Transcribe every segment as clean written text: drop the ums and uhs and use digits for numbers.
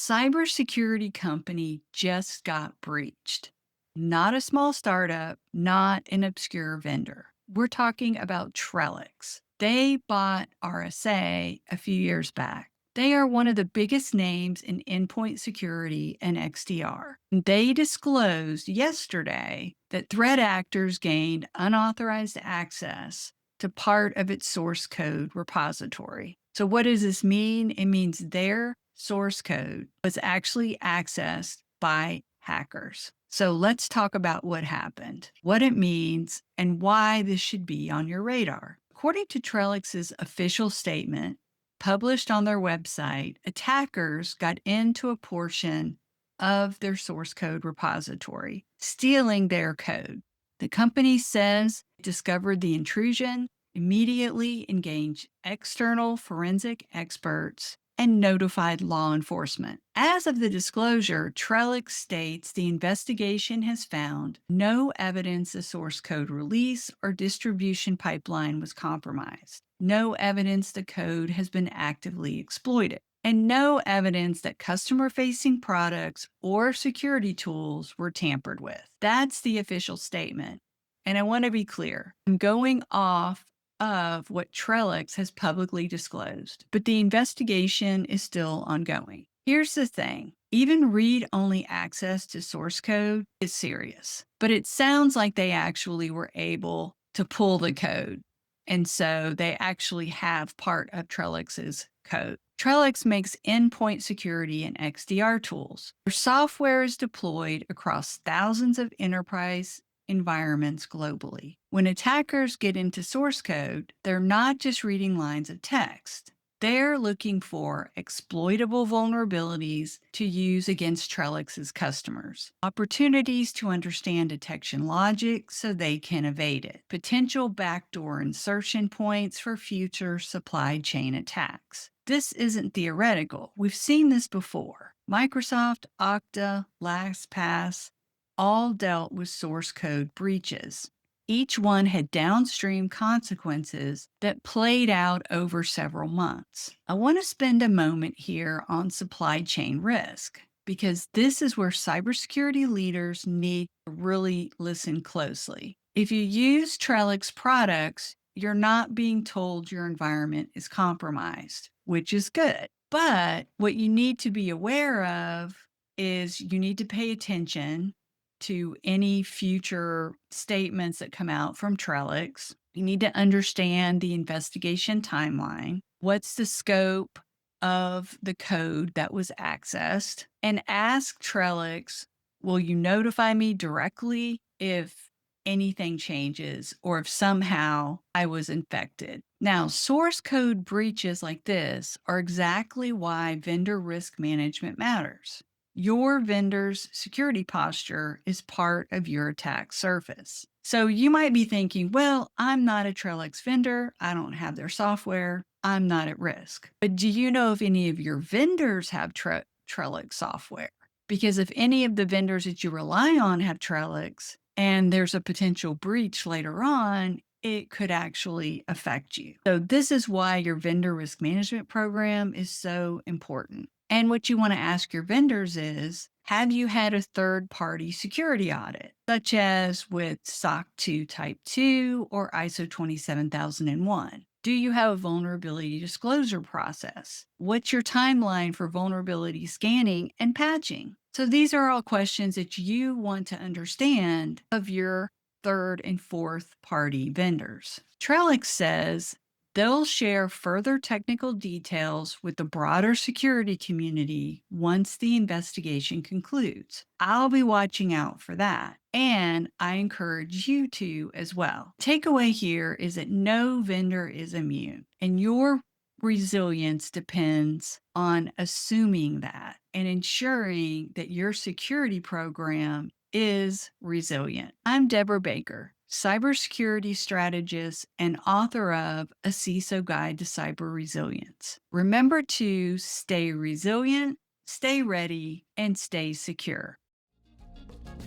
cybersecurity company just got breached. Not a small startup, not an obscure vendor. We're talking about Trellix. They bought RSA a few years back. They are one of the biggest names in endpoint security and XDR. They disclosed yesterday that threat actors gained unauthorized access to part of its source code repository. So, what does this mean? It means their source code was actually accessed by hackers. So, let's talk about what happened, what it means, and why this should be on your radar. According to Trellix's official statement, published on their website, attackers got into a portion of their source code repository, stealing their code. The company says it discovered the intrusion, immediately engaged external forensic experts, and notified law enforcement. As of the disclosure, Trellix states the investigation has found no evidence a source code release or distribution pipeline was compromised, no evidence the code has been actively exploited, and no evidence that customer-facing products or security tools were tampered with. That's the official statement. And I want to be clear, I'm going off of what Trellix has publicly disclosed, but the investigation is still ongoing. Here's the thing. Even read-only access to source code is serious, but it sounds like they actually were able to pull the code. And so they actually have part of Trellix's code. Trellix makes endpoint security and XDR tools. Their software is deployed across thousands of enterprise environments globally. When attackers get into source code, they're not just reading lines of text. They're looking for exploitable vulnerabilities to use against Trellix's customers, opportunities to understand detection logic so they can evade it, potential backdoor insertion points for future supply chain attacks. This isn't theoretical. We've seen this before. Microsoft, Okta, LastPass, all dealt with source code breaches. Each one had downstream consequences that played out over several months. I want to spend a moment here on supply chain risk, because this is where cybersecurity leaders need to really listen closely. If you use Trellix products, you're not being told your environment is compromised, which is good. But what you need to be aware of is you need to pay attention to any future statements that come out from Trellix. You need to understand the investigation timeline. What's the scope of the code that was accessed? And ask Trellix, will you notify me directly if anything changes or if somehow I was infected? Now, source code breaches like this are exactly why vendor risk management matters. Your vendor's security posture is part of your attack surface. So you might be thinking, well, I'm not a Trellix vendor. I don't have their software. I'm not at risk. But do you know if any of your vendors have Trellix software? Because if any of the vendors that you rely on have Trellix and there's a potential breach later on, it could actually affect you. So this is why your vendor risk management program is so important. And what you want to ask your vendors is, have you had a third-party security audit, such as with SOC 2 Type 2 or ISO 27001? Do you have a vulnerability disclosure process? What's your timeline for vulnerability scanning and patching? So these are all questions that you want to understand of your third and fourth party vendors. Trellix says they'll share further technical details with the broader security community once the investigation concludes. I'll be watching out for that, and I encourage you to as well. Takeaway here is that no vendor is immune, and your resilience depends on assuming that and ensuring that your security program is resilient. I'm Deborah Baker, cybersecurity strategist and author of A CISO Guide to Cyber Resilience. Remember to stay resilient, stay ready, and stay secure.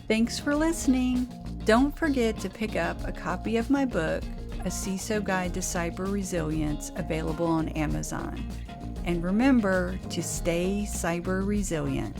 Thanks for listening. Don't forget to pick up a copy of my book, A A CISO Guide to Cyber Resilience, available on Amazon. And remember to stay cyber resilient.